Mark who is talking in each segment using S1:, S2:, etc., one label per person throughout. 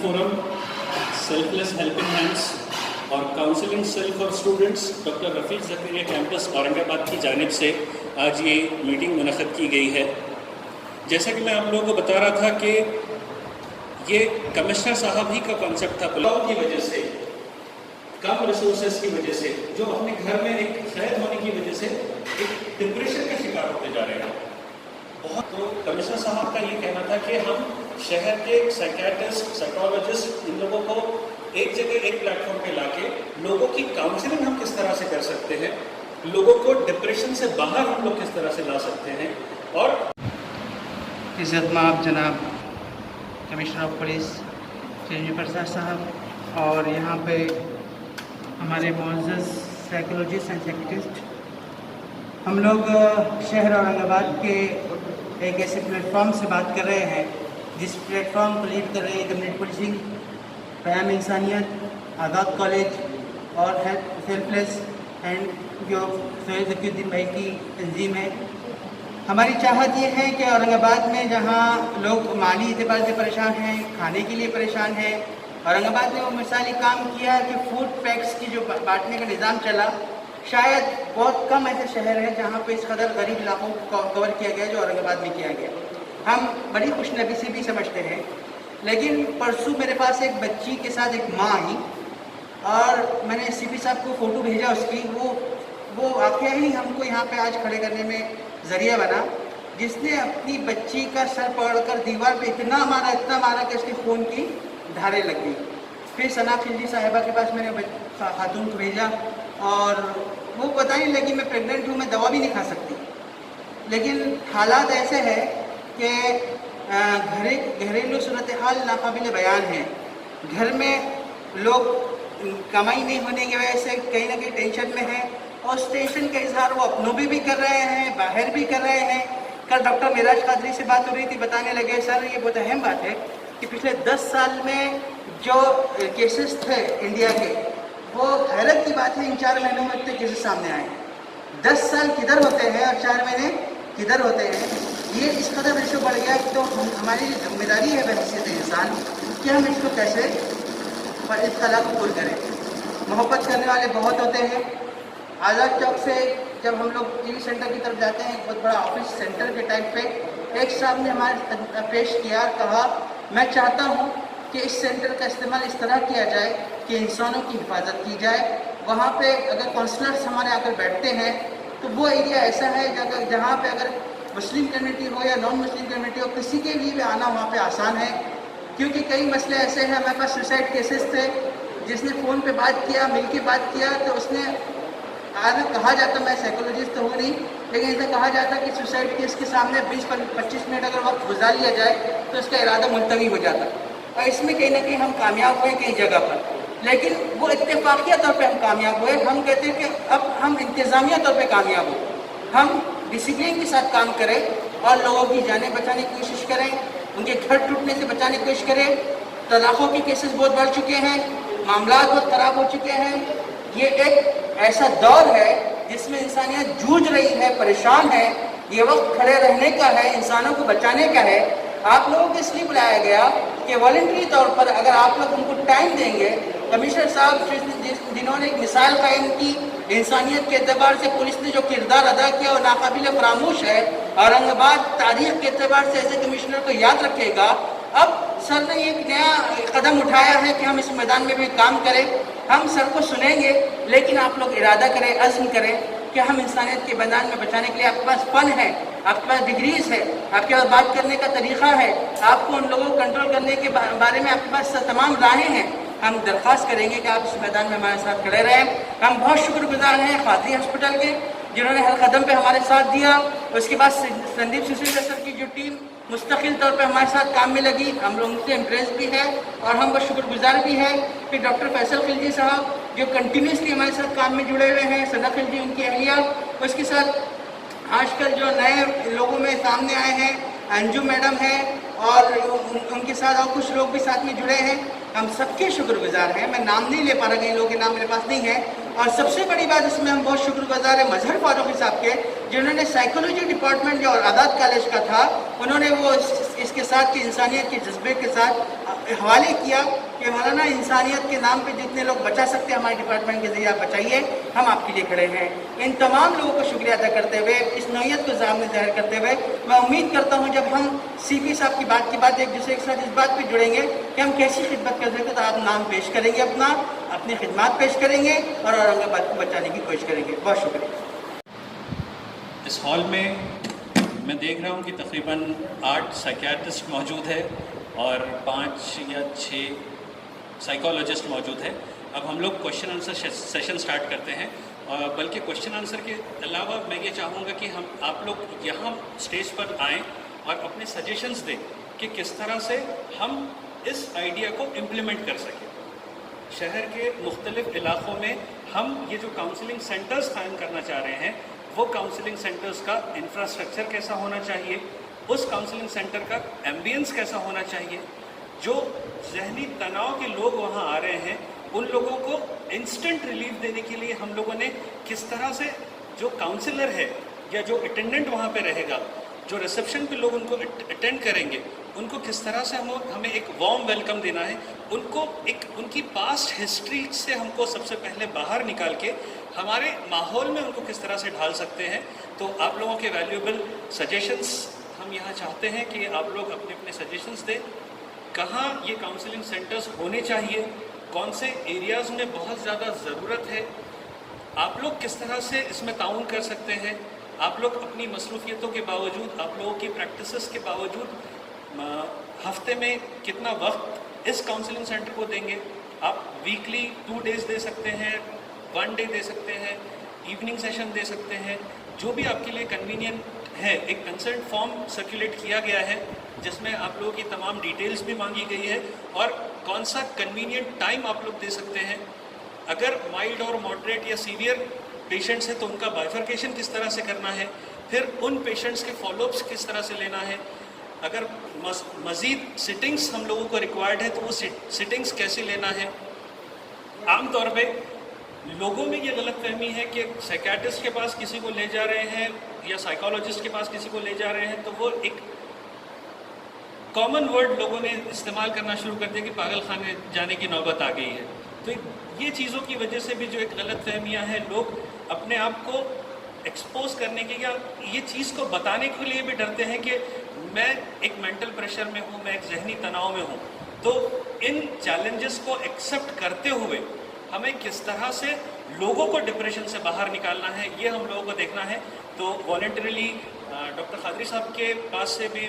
S1: Forum selfless helping hands और counselling cell for students doctor Rafiq Zakaria campus Aurangabad की जानिब से आज ये मीटिंग मुनक़्क़द की गई है। जैसा कि मैं आप लोगों को बता रहा था कि ये कमिश्नर साहब ही का कॉन्सेप्ट था, पुलाव की वजह से, कम रिसोर्सेज की वजह से, जो अपने घर में एक कैद होने की वजह से एक डिप्रेशन का शिकार होते जा रहे हैं बहुत। तो कमिश्नर साहब का ये कहना था कि हम शहर के साइकियाट्रिस्ट, साइकोलॉजिस्ट, इन लोगों को एक जगह, एक प्लेटफॉर्म पे लाके लोगों की काउंसलिंग हम किस तरह से कर सकते हैं, लोगों को डिप्रेशन से बाहर हम लोग किस तरह से ला सकते हैं। और
S2: इज़्ज़त-माब जनाब commissioner of police Chiranjeev Prasad साहब और यहाँ पे हमारे मुअज़्ज़ज़ साइकोलॉजिस्ट एंड साइकियाट्रिस्ट, हम लोग शहर औरंगाबाद के एक ऐसे प्लेटफॉर्म से बात कर रहे हैं जिस प्लेटफॉर्म को लीड कर रही है कम्युनिटी पुलिसिंग, क़याम इंसानियत, आज़ाद कॉलेज और सेल्फलेस एंड जो सैयद ज़कीउद्दीन भाई की तंजीम है। हमारी चाहत ये है कि औरंगाबाद में जहाँ लोग माली एतबार से परेशान हैं, खाने के लिए परेशान हैं, औरंगाबाद ने वो मिसाली काम किया कि फूड पैक्स की जो बांटने का निज़ाम चला, शायद बहुत कम ऐसे शहर हैं जहाँ पे इस कदर गरीब इलाकों को कवर किया गया जो औरंगाबाद में किया गया। हम बड़ी खुशनसीबी भी समझते हैं। लेकिन परसों मेरे पास एक बच्ची के साथ एक माँ आई और मैंने सीपी साहब को फ़ोटो भेजा उसकी, वो वाक़या ही हमको यहाँ पे आज खड़े करने में ज़रिया बना, जिसने अपनी बच्ची का सर पकड़कर दीवार पे इतना मारा कि उसके फ़ोन की धारें लग गई। फिर सना खिलजी साहिबा के पास मैंने खातून को भेजा और वो बताने लगी मैं प्रेग्नेंट हूँ, मैं दवा भी नहीं खा सकती। लेकिन हालात ऐसे हैं कि घरेलू सूरत हाल नाकाबिल बयान है। घर में लोग कमाई नहीं होने की वजह से कहीं ना कहीं टेंशन में है और उस टेंशन का इजहार वो अपनों भी कर रहे हैं, बाहर भी कर रहे हैं। कल डॉक्टर मिराज कादरी से बात हो रही थी, बताने लगे सर ये बहुत अहम बात है कि पिछले 10 साल में जो केसेस थे इंडिया के, वो हैरत की बात है इन 4 महीनों में इतने केसेस सामने आए हैं। 10 साल किधर होते हैं और 4 महीने किधर होते हैं। ये इस कदर रेशो बढ़ गया कि तो हमारी जिम्मेदारी है बहैसियत इंसान कि हम इसको कैसे और इस कला को दूर करें। मोहब्बत करने वाले बहुत होते हैं। आज़ाद चौक से जब हम लोग टीवी सेंटर की तरफ जाते हैं, बहुत बड़ा ऑफिस सेंटर के टाइप पे, एक साहब ने हमारे पेश किया, कहा मैं चाहता हूँ कि इस सेंटर का इस्तेमाल इस तरह किया जाए कि इंसानों की हिफाजत की जाए। वहाँ पे अगर काउंसलर्स हमारे आकर बैठते हैं तो वो एरिया ऐसा है जहाँ पे अगर मुस्लिम कम्युनिटी हो या नॉन मुस्लिम कम्युनिटी हो, किसी के लिए भी आना वहाँ पे आसान है। क्योंकि कई मसले ऐसे हैं, हमारे पास सुसाइड केसेस थे, जिसने फ़ोन पे बात किया, मिल के बात किया, तो उसने आज कहा जाता, मैं साइकोलॉजिस्ट तो हूँ नहीं, लेकिन ऐसा कहा जाता कि सुसाइड केस के सामने 20-25 मिनट अगर वक्त गुजार लिया जाए तो उसका इरादा मुलतवी हो जाता। और इसमें कहीं ना कहीं हम कामयाब हुए कई जगह पर, लेकिन वो इत्तेफाकिया तौर पे हम कामयाब हुए। हम कहते हैं कि अब हम इंतज़ामिया तौर पे कामयाब हो, हम डिसिप्लिन के साथ काम करें और लोगों की जानें बचाने की कोशिश करें, उनके घर टूटने से बचाने की कोशिश करें। तलाक़ों के केसेस बहुत बढ़ चुके हैं, मामला बहुत ख़राब हो चुके हैं। ये एक ऐसा दौर है जिसमें इंसानियत जूझ रही है, परेशान है। ये वक्त खड़े रहने का है, इंसानों को बचाने का है। आप लोगों को इसलिए बुलाया गया कि वॉलंटरी तौर पर अगर आप लोग उनको टाइम देंगे, कमिश्नर साहब जिन्होंने एक मिसाल कायम की, इंसानियत के एतबार से पुलिस ने जो किरदार अदा किया वो नाकाबिल फरामोश है। औरंगाबाद तारीख के एतबार से ऐसे कमिश्नर को याद रखेगा। अब सर ने एक नया कदम उठाया है कि हम इस मैदान में भी काम करें। हम सर को सुनेंगे, लेकिन आप लोग इरादा करें, अज़्म करें कि हम इंसानियत के मैदान में बचाने के लिए, आपके पास फ़न है, आपके पास डिग्रीज है, आपके पास बात करने का तरीक़ा है, आपको उन लोगों को कंट्रोल करने के बारे में आपके पास तमाम राहें हैं। हम दरख्वास्त करेंगे कि आप इस मैदान में हमारे साथ खड़े रहें। हम बहुत शुक्रगुजार हैं कादरी हॉस्पिटल के, जिन्होंने हर कदम पे हमारे साथ दिया। उसके बाद संदीप सिसोदिया सर की जो टीम मुस्तकिल तौर पे हमारे साथ काम में लगी, हम लोगों से इम्प्रेस भी है और हम बहुत शुक्रगुजार भी हैं। फिर डॉक्टर फैसल खिलजी साहब जो कंटिन्यूसली हमारे साथ काम में जुड़े हुए हैं, सना खिलजी उनकी अहलिया, उसके साथ आजकल जो नए लोगों में सामने आए हैं, अंजू मैडम है और उनके साथ और कुछ लोग भी साथ में जुड़े हैं। हम सबके शुक्रगुजार हैं। मैं नाम नहीं ले पा रहा, कई लोगों के नाम मेरे पास नहीं है। और सबसे बड़ी बात इसमें हम बहुत शुक्रगुजार हैं मजहर फारूकी साहब के, जिन्होंने साइकोलॉजी डिपार्टमेंट जो आज़ाद कॉलेज का था, उन्होंने वो इसके साथ की इंसानियत के जज्बे के साथ हवाले किया कि मौलाना इंसानियत के नाम पे जितने लोग बचा सकते हैं हमारे डिपार्टमेंट के ज़रिए आप बचाइए, हम आपके लिए खड़े हैं। इन तमाम लोगों को शुक्रिया अदा करते हुए, इस नौयत को सामने ज़ाहिर करते हुए, मैं उम्मीद करता हूँ जब हम CP साहब की बात के बाद एक दूसरे के साथ इस बात पर जुड़ेंगे कि हम कैसी खिदमत कर सकते, तो आप नाम पेश करेंगे, अपनी खिदमत पेश करेंगे और औरंगाबाद को बचाने की कोशिश करेंगे। बहुत शुक्रिया।
S1: इस हॉल में मैं देख रहा हूँ कि तकरीबन 8 साइकियाट्रिस्ट मौजूद है और 5 या 6 साइकोलॉजिस्ट मौजूद है। अब हम लोग क्वेश्चन आंसर सेशन स्टार्ट करते हैं, बल्कि क्वेश्चन आंसर के अलावा मैं ये चाहूँगा कि आप लोग यहाँ स्टेज पर आएँ और अपने सजेशंस दें कि किस तरह से हम इस आइडिया को इम्प्लीमेंट कर सकें। शहर के मुख्तलिफ़ इलाक़ों में हम ये जो काउंसलिंग सेंटर्स कायम करना चाह रहे हैं, वो काउंसलिंग सेंटर्स का इंफ्रास्ट्रक्चर कैसा होना चाहिए, उस काउंसलिंग सेंटर का एम्बियंस कैसा होना चाहिए, जो जहनी तनाव के लोग वहाँ आ रहे हैं उन लोगों को इंस्टेंट रिलीफ देने के लिए हम लोगों ने किस तरह से, जो काउंसलर है या जो अटेंडेंट वहाँ पे रहेगा, जो रिसेप्शन पे लोग उनको अटेंड करेंगे, उनको किस तरह से हमें एक वार्म वेलकम देना है, उनको एक उनकी पास्ट हिस्ट्री से हमको सबसे पहले बाहर निकाल के हमारे माहौल में उनको किस तरह से ढाल सकते हैं। तो आप लोगों के वैल्यूएबल सजेशंस हम यहाँ चाहते हैं कि आप लोग अपने अपने सजेशंस दें। कहाँ ये काउंसलिंग सेंटर्स होने चाहिए, कौन से एरियाज़ में बहुत ज़्यादा ज़रूरत है, आप लोग किस तरह से इसमें ताउन कर सकते हैं। आप लोग अपनी मसरूफियतों के बावजूद, आप लोगों की प्रैक्टिसेस के बावजूद हफ्ते में कितना वक्त इस काउंसलिंग सेंटर को देंगे। आप वीकली 2 डेज़ दे सकते हैं, 1 डे दे सकते हैं, इवनिंग सेशन दे सकते हैं, जो भी आपके लिए कन्वीनियंट है। एक कंसर्न फॉर्म सर्कुलेट किया गया है जिसमें आप लोगों की तमाम डिटेल्स भी मांगी गई है और कौन सा कन्वीनियंट टाइम आप लोग दे सकते हैं। अगर माइल्ड और मॉडरेट या सीवियर पेशेंट्स हैं तो उनका बाइफर्केशन किस तरह से करना है, फिर उन पेशेंट्स के फॉलोअप्स किस तरह से लेना है। अगर मज़ीद सिटिंग्स हम लोगों को रिक्वायर्ड है तो वो सिटिंग्स कैसे लेना है। आम तौर पे लोगों में ये गलतफहमी है कि साइकियाट्रिस्ट के पास किसी को ले जा रहे हैं या साइकोलॉजिस्ट के पास किसी को ले जा रहे हैं तो वो एक कॉमन वर्ड लोगों ने इस्तेमाल करना शुरू कर दिया कि पागल खाने जाने की नौबत आ गई है। तो ये चीज़ों की वजह से भी जो एक गलतफहमियां हैं, लोग अपने आप को एक्सपोज करने के या ये चीज़ को बताने के लिए भी डरते हैं कि मैं एक मेंटल प्रेशर में हूँ, मैं एक जहनी तनाव में हूँ। तो इन चैलेंजेस को एक्सेप्ट करते हुए हमें किस तरह से लोगों को डिप्रेशन से बाहर निकालना है, ये हम लोगों को देखना है। तो वॉलंटरीली डॉक्टर खादरी साहब के पास से भी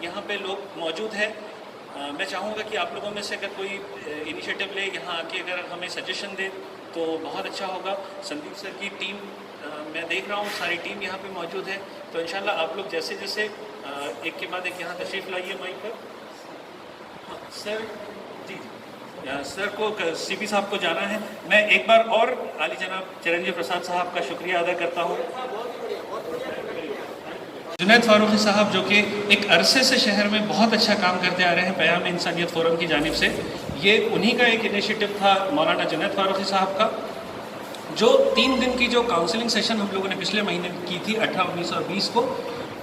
S1: यहाँ पे लोग मौजूद हैं। मैं चाहूँगा कि आप लोगों में से अगर कोई इनिशिएटिव ले, यहाँ आके अगर हमें सजेशन दे तो बहुत अच्छा होगा। संदीप सर की टीम मैं देख रहा हूँ, सारी टीम यहाँ पे मौजूद है। तो इंशाल्लाह आप लोग जैसे जैसे एक के बाद एक यहाँ तशरीफ़ लाइए माइक पर। हाँ सर जी, सर को CP साहब को जाना है। मैं एक बार और आली जनाब चिरंजीव प्रसाद साहब का शुक्रिया अदा करता हूँ। जुनैद फारूकी साहब जो कि एक अरसे से शहर में बहुत अच्छा काम करते आ रहे हैं पैगाम इंसानियत फोरम की जानिब से, ये उन्हीं का एक इनिशिएटिव था मौलाना जुनैद फारूकी साहब का, जो 3 दिन की जो काउंसलिंग सेशन हम लोगों ने पिछले महीने की थी 18, 19 और 20 को।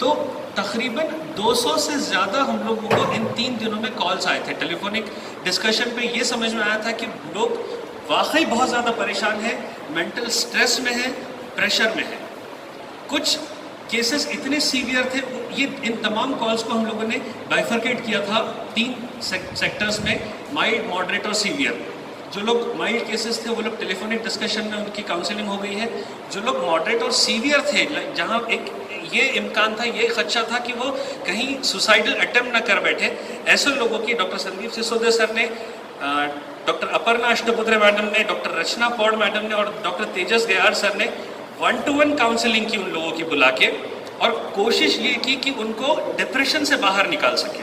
S1: तो तकरीबन 200 से ज़्यादा हम लोगों को इन 3 दिनों में कॉल्स आए थे। टेलीफोनिक डिस्कशन पे ये समझ में आया था कि लोग वाकई बहुत ज़्यादा परेशान हैं, मेंटल स्ट्रेस में हैं, प्रेशर में हैं। कुछ केसेस इतने सीवियर थे, ये इन तमाम कॉल्स को हम लोगों ने बाइफरकेट किया था 3 सेक्टर्स में, माइल्ड, मॉडरेट और सीवियर। जो लोग माइल्ड केसेस थे वो लोग टेलीफोनिक डिस्कशन में उनकी काउंसलिंग हो गई है। जो लोग मॉडरेट और सीवियर थे, जहाँ एक ये इम्कान था, ये खदशा था कि वो कहीं सुसाइडल अटेम्प्ट न कर बैठे, ऐसे लोगों की डॉक्टर संदीप सिसोदिया सर ने, डॉक्टर अपर्णा अष्टपुत्रे मैडम ने, डॉक्टर रचना पौड़ मैडम ने और डॉक्टर तेजस गयार सर ने 1-to-1 काउंसलिंग की उन लोगों की बुला के, और कोशिश ये की कि उनको डिप्रेशन से बाहर निकाल सके।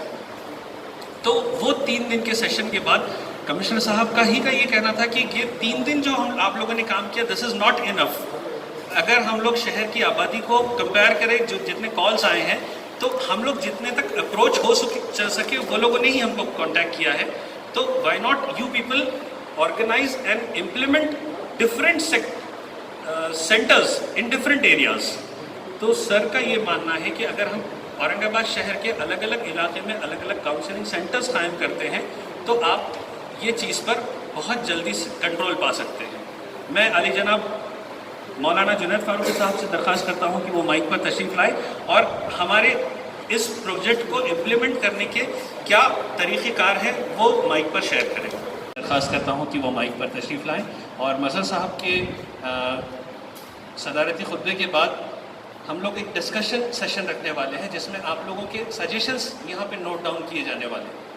S1: तो वो 3 दिन के सेशन के बाद कमिश्नर साहब का ये कहना था कि ये 3 दिन जो आप लोगों ने काम किया, दिस इज़ नॉट इनफ। अगर हम लोग शहर की आबादी को कंपेयर करें, जो जितने कॉल्स आए हैं, तो हम लोग जितने तक अप्रोच हो सके वो लोगों ने ही हमको कांटेक्ट किया है। तो why not you people organise and implement different centres in different areas. तो सर का ये मानना है कि अगर हम औरंगाबाद शहर के अलग अलग इलाके में अलग अलग काउंसलिंग सेंटर्स कायम करते हैं तो आप ये चीज़ पर बहुत जल्दी से कंट्रोल पा सकते हैं। मैं अली जनाब मौलाना जुनैद फारूकी साहब से दरख्वास्त करता हूँ कि वो माइक पर तशरीफ़ लाए और हमारे इस प्रोजेक्ट को इम्प्लीमेंट करने के क्या तरीक़ेकार है वो माइक पर शेयर करें। दरख्वास्त करता हूँ कि वो माइक पर तशरीफ़ लाएँ और मज़हर साहब के सदारती खुतबे के बाद हम लोग एक डिस्कशन सेशन रखने वाले हैं जिसमें आप लोगों के सजेशंस यहाँ पे नोट डाउन किए जाने वाले हैं।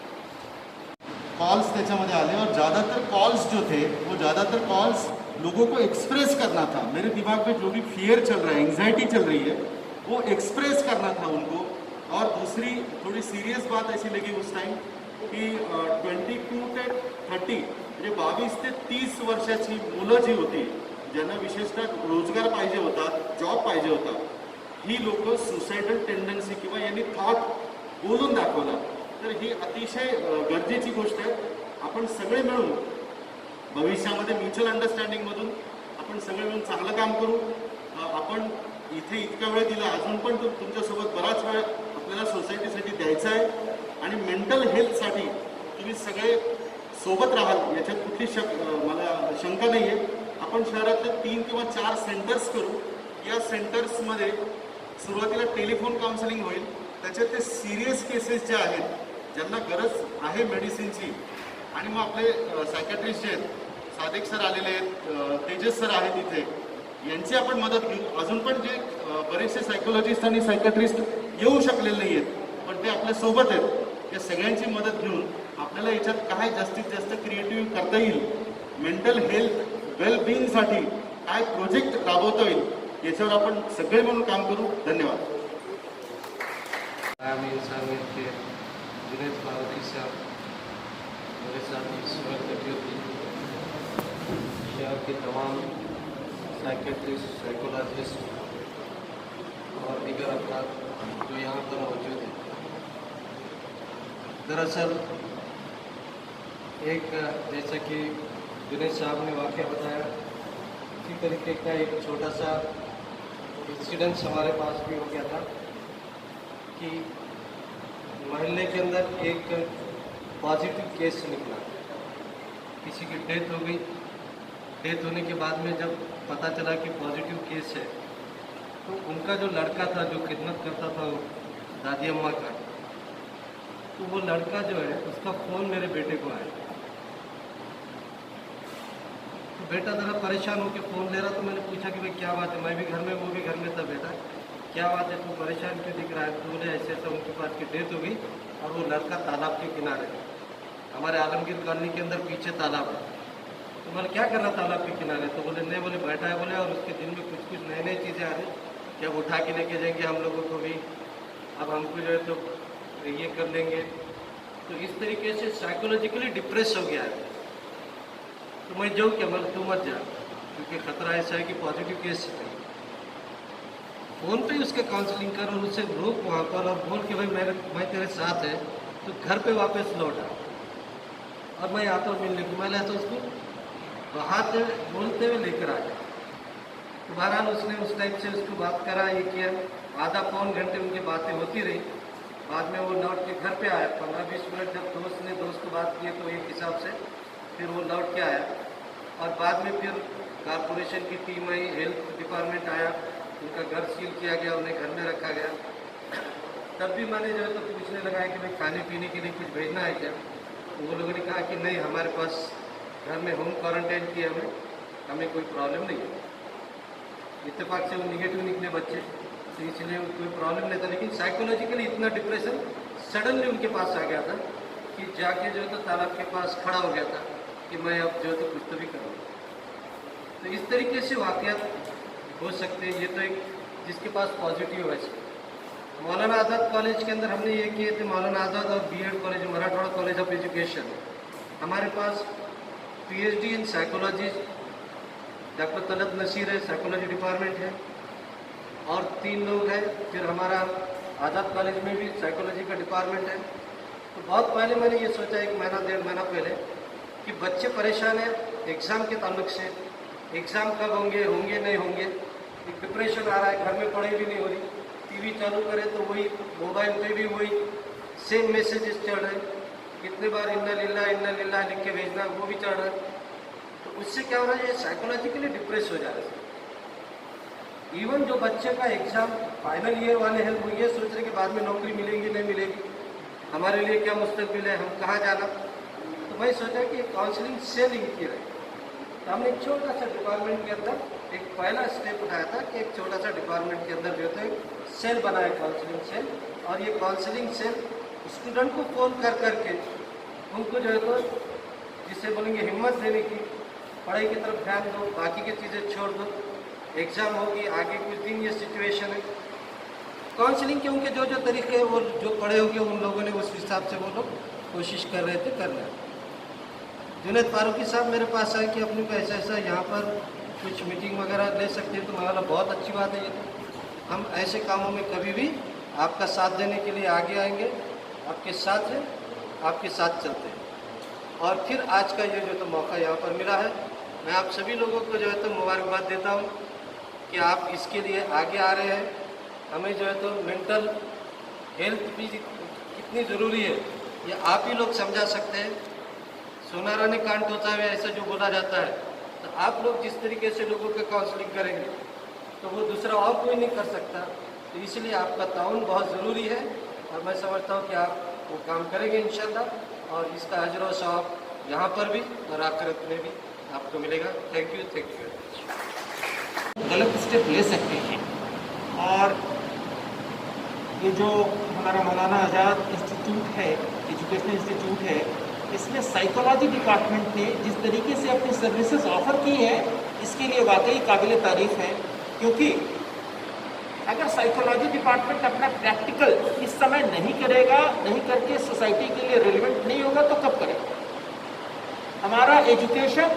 S3: कॉल्स त्याच्यामध्ये आले और ज़्यादातर कॉल्स जो थे वो ज़्यादातर कॉल्स लोगों को एक्सप्रेस करना था। मेरे दिमाग में जो भी फियर चल रहा है, एंग्जाइटी चल रही है, वो एक्सप्रेस करना था उनको। और दूसरी थोड़ी सीरियस बात ऐसी लगी उस टाइम की 22 ते 30 म्हणजे 22 ते 30 वर्षाची मुलं जी होती ज्यांना विशेषतः रोजगार पाहिजे होता, जॉब पाहिजे होता, ही लोक सुसायडल टेंडन्सी किंवा यांनी थॉट बोलून दाखवला। तर ही अतिशय गरजेची गोष्ट आहे। आपण सगळे मिळून भविष्यामध्ये म्युच्युअल अंडरस्टँडिंगमधून आपण सगळे मिळून चांगलं काम करू। आपण इथे इतका वेळ दिला, अजून पण तुमच्यासोबत बराच वेळ आपल्याला सोसायटीसाठी द्यायचा आहे आणि मेंटल हेल्थसाठी तुम्ही सगळे सोबत राहाल याच्यात कुठली मला शंका नाही आहे। आपण शहरातले 3 किंवा 4 सेंटर्स करू। या सेंटर्समध्ये सुरुवातीला टेलिफोन काउन्सिलिंग होईल। त्याच्यात ते सिरियस केसेस ज्या आहेत, ज्यांना गरज आहे मेडिसिनची, आणि मग आपले सायकॅट्रिस्ट जे आहेत, सादिक सर आलेले आहेत, तेजस सर आहेत इथे, यांची आपण मदत घेऊ। अजून पण जे बरेचसे सायकोलॉजिस्ट आणि सायकॅट्रिस्ट येऊ शकलेले नाही आहेत, पण ते आपल्या सोबत आहेत, या सगळ्यांची मदत घेऊन आपल्याला याच्यात काय जास्तीत जास्त क्रिएटिव्ह करता येईल, मेंटल हेल्थ वेलबिंगसाठी काय प्रोजेक्ट राबवता येईल, याच्यावर आपण सगळे मिळून काम करू। धन्यवाद।
S4: आगामी इंसानियत के जुनैद फारूकी साहब मेरे साथ इस वक्त लगी होती शहर के तमाम साइकेट्रिस्ट, साइकोलॉजिस्ट और दीगर अफराद जो यहाँ पर मौजूद हैं। दरअसल एक जैसा कि जुनैद साहब ने वाक़या बताया, इसी तरीके का एक छोटा सा इंसिडेंस हमारे पास भी हो गया था कि मोहल्ले के अंदर एक पॉजिटिव केस निकला। किसी की डेथ हो गई। डेथ होने के बाद में जब पता चला कि पॉजिटिव केस है, तो उनका जो लड़का था जो खिदमत करता था दादी अम्मा का, तो वो लड़का जो है उसका फ़ोन मेरे बेटे को आया। तो बेटा ज़रा परेशान होकर फ़ोन ले रहा, तो मैंने पूछा कि भाई क्या बात है। मैं भी घर में, वो भी घर में था। बेटा क्या बात है, तू परेशान क्यों दिख रहा है? तो बोले ऐसे ऐसा उनके पास की डेथ हो गई और वो लड़का तालाब के किनारे, हमारे आलमगीर कॉलोनी के अंदर पीछे तालाब है। तो मैंने क्या कर रहा तालाब के किनारे? तो बोले नहीं, बोले बैठा है, बोले और उसके दिन में कुछ कुछ नई नई चीज़ें आ रही, क्या उठा के लेके जाएंगे हम लोगों को भी, अब हमको जो है तो ये कर लेंगे। तो इस तरीके से साइकोलॉजिकली डिप्रेस हो गया है। तो मैं जाऊँ क्या? मतलब तू मत जा, क्योंकि ख़तरा ऐसा है कि पॉजिटिव केस है। फ़ोन पे उसके काउंसलिंग कर और उससे रोक वहाँ पर और बोल के भाई मैं तेरे साथ है, तो घर पे वापस लौट आ और मैं आता हूँ मिलने को। मैंने तो उसको बाहर बोलते हुए लेकर आ गया। तो बहरहाल उसने उस टाइप से उसको बात करा, ये किया। आधा पौन घंटे उनकी बातें होती रही। बाद में वो लौट के घर पे आया। 15-20 मिनट जब दोस्त को बात की तो एक हिसाब से फिर वो लौट के आया। और बाद में फिर कॉरपोरेशन की टीम आई, हेल्थ डिपार्टमेंट आया, उनका घर सील किया गया, उन्हें घर में रखा गया। तब भी मैंने जो है तो पूछने लगा कि भाई खाने पीने के लिए कुछ भेजना है क्या? तो वो लोगों ने कहा कि नहीं, हमारे पास घर में होम क्वारंटाइन किया हमें कोई प्रॉब्लम नहीं है। इत्तेफाक से वो निगेटिव निकले बच्चे, तो इसलिए कोई प्रॉब्लम नहीं था। लेकिन साइकोलॉजिकली इतना डिप्रेशन सडनली उनके पास आ गया था कि जाके जो है तो तालाब के पास खड़ा हो गया था कि मैं अब जो है तो कुछ तो भी करूँगा। तो इस तरीके से वाक़यात हो सकते हैं। ये तो एक जिसके पास पॉजिटिव है। मौलाना आज़ाद कॉलेज के अंदर हमने ये किए थे, मौलाना आज़ाद और BEd college, Marathwada college of education. हमारे पास PhD in psychology doctor Talat Nasir है, साइकोलॉजी डिपार्टमेंट है, और 3 लोग हैं। फिर हमारा आज़ाद कॉलेज में भी साइकोलॉजी का डिपार्टमेंट है। तो बहुत पहले मैंने ये सोचा, 1 महीना 1.5 महीना पहले, कि बच्चे परेशान हैं एग्ज़ाम के ताल्लुक से। एग्ज़ाम कब होंगे नहीं होंगे, एक डिप्रेशन आ रहा है, घर में पढ़ाई भी नहीं हो रही। टीवी चालू करें तो वही, मोबाइल पे भी वही सेम मैसेजेस चल रहे हैं। कितने बार इन्ना लिल्ला लिख के भेजना, वो भी चढ़ रहा है। तो उससे क्या हो रहा है, ये साइकोलॉजिकली डिप्रेस हो जा रहे हैं। इवन जो बच्चे का एग्जाम फाइनल ईयर वाले हैं, वो ये सोच रहे कि बाद में नौकरी मिलेगी नहीं मिलेगी, हमारे लिए क्या मुस्तकबिल है, हम कहाँ जाना। तो मैं सोचा कि काउंसलिंग सेल इनकी रहे। तो हमने एक छोटा सा डिपार्टमेंट के अंदर एक पहला स्टेप उठाया था कि एक छोटा सा डिपार्टमेंट के अंदर जो है सेल बनाया, काउंसलिंग सेल। और ये काउंसलिंग सेल स्टूडेंट को फ़ोन कर करके उनको जो है तो जिसे बोलेंगे हिम्मत देने की, पढ़ाई की तरफ ध्यान दो, बाकी की चीज़ें छोड़ दो, एग्ज़ाम होगी आगे कुछ दिन, ये सिचुएशन है। काउंसलिंग के उनके जो जो तरीके हैं वो जो पढ़े होंगे उन लोगों ने उस हिसाब से वो लोग कोशिश कर रहे थे करना। जुनैद फारूकी साहब मेरे पास आए कि अपने को ऐसा ऐसा यहाँ पर कुछ मीटिंग वगैरह ले सकते हैं, तो मैं बोला बहुत अच्छी बात है, ये तो हम ऐसे कामों में कभी भी आपका साथ देने के लिए आगे आएंगे, आपके साथ हैं, आपके साथ चलते हैं। और फिर आज का ये जो तो मौका यहाँ पर मिला है, मैं आप सभी लोगों को जो है तो मुबारकबाद देता हूँ कि आप इसके लिए आगे आ रहे हैं। हमें जो है तो मेंटल हेल्थ भी कितनी ज़रूरी है ये आप ही लोग समझा सकते हैं। सोनारा ने कान टोचा है ऐसा जो बोला जाता है, तो आप लोग जिस तरीके से लोगों का काउंसलिंग करेंगे तो वो दूसरा और कोई नहीं कर सकता। तो इसलिए आपका ताउन बहुत ज़रूरी है और मैं समझता हूँ कि आप वो काम करेंगे इंशाल्लाह, और इसका अजर व सवाब यहाँ पर भी और आखिरत में भी आपको मिलेगा। Thank you.
S5: गलत स्टेप ले सकते हैं। और ये जो हमारा मौलाना आज़ाद इंस्टीट्यूट है, एजुकेशनल इंस्टीट्यूट है, इसमें साइकोलॉजी डिपार्टमेंट ने जिस तरीके से अपनी सर्विसेज ऑफर की है, इसके लिए वाकई काबिल तारीफ़ है। क्योंकि अगर साइकोलॉजी डिपार्टमेंट अपना प्रैक्टिकल इस समय नहीं करेगा, नहीं करके सोसाइटी के लिए रेलिवेंट नहीं होगा, तो कब करेगा? हमारा एजुकेशन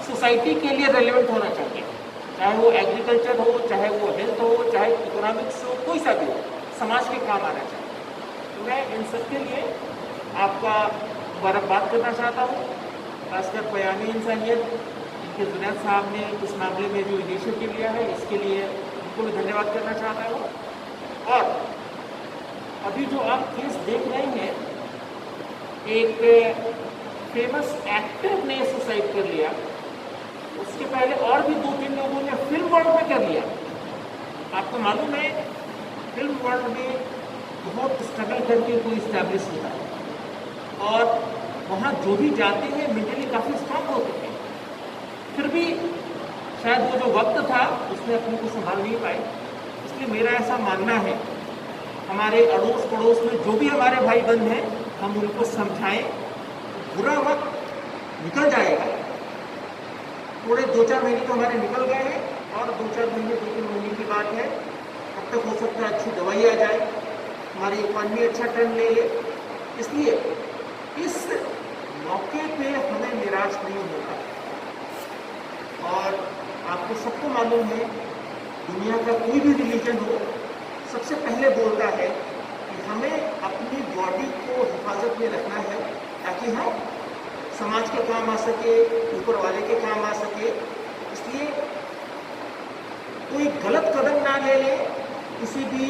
S5: सोसाइटी के लिए रेलिवेंट होना चाहिए, चाहे वो एग्रीकल्चर हो, चाहे वो हेल्थ हो, चाहे इकोनॉमिक्स हो, कोई सा भी हो, समाज के काम आना चाहिए। तो मैं इन सब के लिए आपका मुबारकबाद करना चाहता हूँ, खासकर पयामी इंसानियत इनके जुनैद साहब ने इस मामले में जो इनिशिएटिव लिया है, इसके लिए उनको भी धन्यवाद करना चाहता हूँ। और अभी जो आप केस देख रहे हैं, एक फेमस एक्टर ने सुसाइड कर लिया, उसके पहले और भी 2-3 लोगों ने फिल्म वर्ल्ड में कर लिया। आपको मालूम है फिल्म वर्ल्ड में बहुत स्ट्रगल करके कोई इस्टेब्लिश होता है, और वहाँ जो भी जाते हैं मेंटली काफ़ी स्ट्रांग होते हैं। फिर भी शायद वो जो वक्त था उसमें अपने को संभाल नहीं पाए। इसलिए मेरा ऐसा मानना है, हमारे अड़ोस पड़ोस में जो भी हमारे भाई बंद हैं, हम उनको समझाएं। बुरा वक्त निकल जाएगा, थोड़े 2-4 महीने तो हमारे निकल गए हैं, और 2-4 महीने 2-3 महीने की बात है, अब तक हो सकता है अच्छी दवाई आ जाए, हमारी इकॉनमी अच्छा टर्न ले ले। इसलिए इस मौके पे हमें निराश नहीं होना। और आपको सबको मालूम है, दुनिया का कोई भी रिलीजन हो, सबसे पहले बोलता है कि हमें अपनी बॉडी को हिफाजत में रखना है, ताकि हम समाज के काम आ सके, ऊपर वाले के काम आ सके। इसलिए कोई गलत कदम ना ले ले, किसी भी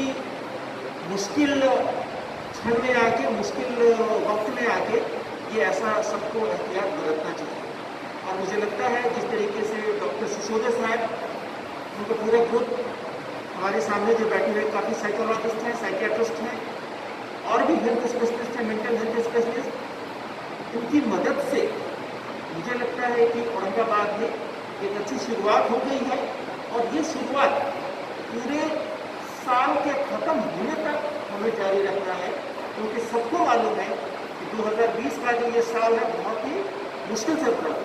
S5: मुश्किल क्षण में आके, मुश्किल वक्त में आके, ये ऐसा सबको एहतियात बरतना चाहिए। और मुझे लगता है जिस तरीके से डॉक्टर सिसोदिया साहब, उनका पूरा ग्रुप हमारे सामने जो बैठे हुए काफ़ी साइकोलॉजिस्ट हैं, साइकियाट्रिस्ट हैं, और भी हेल्थ स्पेशलिस्ट हैं, मेंटल हेल्थ स्पेशलिस्ट, उनकी मदद से मुझे लगता है कि औरंगाबाद में एक अच्छी शुरुआत हो गई है। और ये शुरुआत पूरे साल के ख़त्म होने तक हमें जारी रखना है, क्योंकि सबको मालूम है कि 2020 का जो ये साल है बहुत ही मुश्किल से भरा।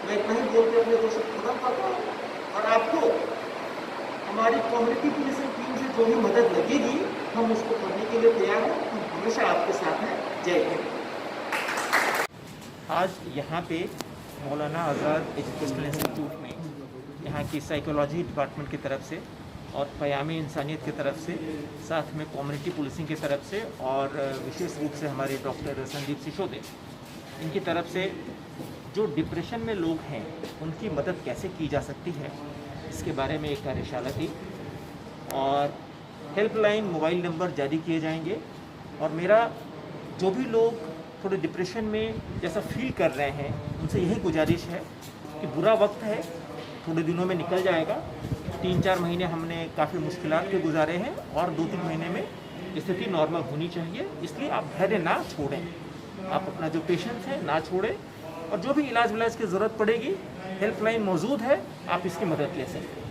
S5: मैं इतना ही बोल के अपने दोस्तों को खत्म करता हूँ, और आपको हमारी कम्युनिटी पुलिसिंग टीम से जो भी मदद लगेगी, हम उसको करने के लिए तैयार हैं। हम हमेशा आपके साथ हैं। जय हिंद। आज यहाँ पे मौलाना आज़ाद एजुकेशनल इंस्टीट्यूट में यहाँ की साइकोलॉजी डिपार्टमेंट की तरफ से और पयामी इंसानियत की तरफ से, साथ में कम्युनिटी पुलिसिंग की तरफ से, और विशेष रूप से हमारे डॉक्टर संदीप सिसोदिया, इनकी तरफ से जो डिप्रेशन में लोग हैं उनकी मदद कैसे की जा सकती है, इसके बारे में एक कार्यशाला थी। और हेल्पलाइन मोबाइल नंबर जारी किए जाएंगे, और मेरा जो भी लोग थोड़े डिप्रेशन में जैसा फील कर रहे हैं, उनसे यही गुजारिश है कि बुरा वक्त है, थोड़े दिनों में निकल जाएगा। 3-4 महीने हमने काफ़ी मुश्किलात के गुजारे हैं और 2-3 महीने में स्थिति नॉर्मल होनी चाहिए। इसलिए आप धैर्य ना छोड़ें, आप अपना जो पेशेंस है ना छोड़ें, और जो भी इलाज विलाज की ज़रूरत पड़ेगी हेल्पलाइन मौजूद है, आप इसकी मदद ले सकते हैं।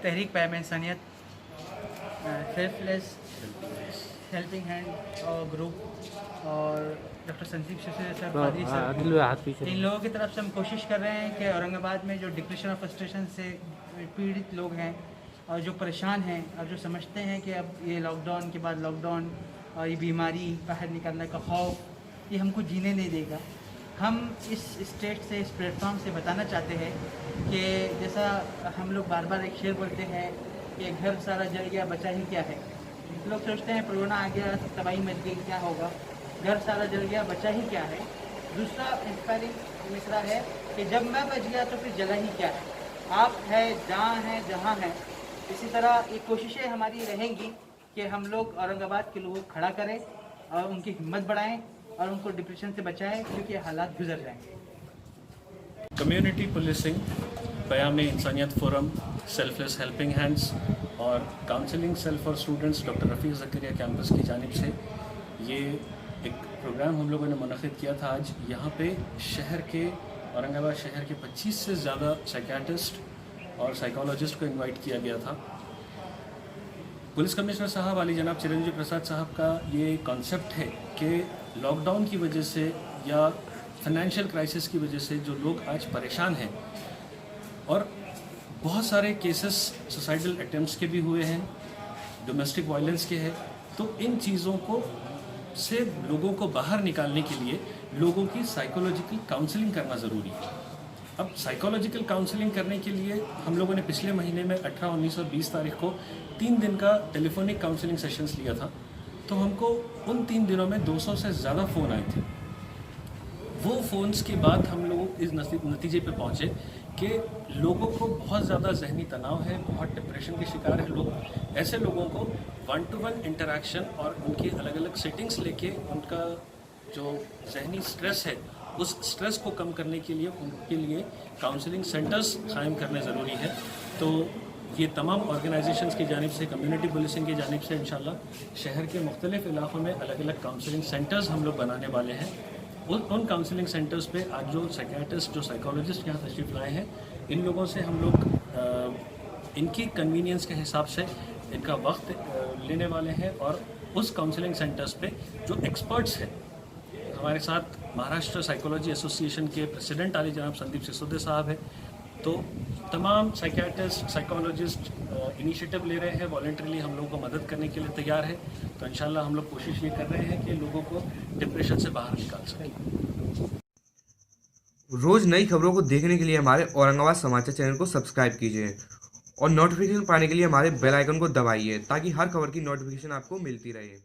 S2: तहरीक पैम इंसानियत, सेल्फलेस हेल्पिंग हैंड और ग्रुप और डॉक्टर संदीप सिसोदिया सर, पादरी सर, इन लोगों की तरफ से हम कोशिश कर रहे हैं कि औरंगाबाद में जो डिप्रेशन और फ्रस्ट्रेशन से पीड़ित लोग हैं और जो परेशान हैं और जो समझते हैं कि अब ये लॉकडाउन के बाद लॉकडाउन और ये बीमारी, बाहर निकलने का खौफ, ये हमको जीने नहीं देगा। हम इस स्टेट से, इस प्लेटफॉर्म से बताना चाहते हैं कि जैसा हम लोग बार बार एक शेर बोलते हैं कि घर सारा जल गया बचा ही क्या है। लोग सोचते हैं कोरोना आ गया, तबाही मच गई, क्या होगा। घर सारा जल गया बचा ही क्या है। दूसरा इंस्पायरिंग मिसरा है कि जब मैं बच गया तो फिर जला ही क्या है। आप है जहाँ है। इसी तरह ये कोशिशें हमारी रहेंगी कि हम लोग औरंगाबाद के लोगों को खड़ा करें और उनकी हिम्मत बढ़ाएं और उनको डिप्रेशन से बचाएं, क्योंकि हालात गुजर जाएंगे।
S1: Community policing, Qayam Insaniyat forum, selfless helping hands और counselling cell for students doctor Rafiq Zakaria campus की जानिब से ये एक प्रोग्राम हम लोगों ने मुनक़िद किया था। आज यहाँ पे शहर के, औरंगाबाद शहर के 25 से ज़्यादा साइकियाट्रिस्ट और साइकोलॉजिस्ट को इनवाइट किया गया था। पुलिस कमिश्नर साहब अली जनाब चिरंजीव प्रसाद साहब का ये कॉन्सेप्ट है कि लॉकडाउन की वजह से या फाइनेंशियल क्राइसिस की वजह से जो लोग आज परेशान हैं, और बहुत सारे केसेस सुसाइडल अटेम्प्ट्स के भी हुए हैं, डोमेस्टिक वायलेंस के हैं, तो इन चीज़ों को से लोगों को बाहर निकालने के लिए लोगों की साइकोलॉजिकल काउंसलिंग करना ज़रूरी है। अब साइकोलॉजिकल काउंसलिंग करने के लिए हम लोगों ने पिछले महीने में 18, 19 और 20 तारीख को 3 दिन का टेलीफोनिक काउंसलिंग सेशंस लिया था। तो हमको उन 3 दिनों में 200 से ज़्यादा फ़ोन आए थे। वो फ़ोन्स के बाद हम लोग इस नतीजे पे पहुँचे कि लोगों को बहुत ज़्यादा जहनी तनाव है, बहुत डिप्रेशन के शिकार है लोग। ऐसे लोगों को 1-to-1 इंटरेक्शन और उनकी अलग अलग सेटिंग्स लेके उनका जो जहनी स्ट्रेस है, उस स्ट्रेस को कम करने के लिए उनके लिए काउंसलिंग सेंटर्स कायम करने ज़रूरी है। तो ये तमाम ऑर्गेनाइजेशंस की जानिब से, कम्युनिटी पुलिसिंग की जानिब से इंशाल्लाह शहर के मुख्तलिफ इलाक़ों में अलग अलग काउंसलिंग सेंटर्स हम लोग बनाने वाले हैं। उन काउंसलिंग सेंटर्स पे आज जो साइकियाट्रिस्ट, जो साइकोलॉजिस्ट यहाँ तशरीफ़ लाए हैं, इन लोगों से हम लोग इनकी कन्वीनियंस के हिसाब से इनका वक्त लेने वाले हैं। और उस काउंसलिंग सेंटर्स पे जो एक्सपर्ट्स हैं, हमारे साथ महाराष्ट्र साइकोलॉजी एसोसिएशन के प्रेसिडेंट आली जनाब संदीप सिसोदिया साहब हैं। तो तमाम साइकियाट्रिस्ट, साइकोलॉजिस्ट इनिशिएटिव ले रहे हैं, वॉलंटरीली हम लोगों को मदद करने के लिए तैयार है। तो इंशाल्लाह हम लोग कोशिश ये कर रहे हैं कि लोगों को डिप्रेशन से बाहर निकाल सकें।
S6: रोज़ नई खबरों को देखने के लिए हमारे औरंगाबाद समाचार चैनल को सब्सक्राइब कीजिए और नोटिफिकेशन पाने के लिए हमारे बेल आइकन को दबाइए ताकि हर खबर की नोटिफिकेशन आपको मिलती रहे।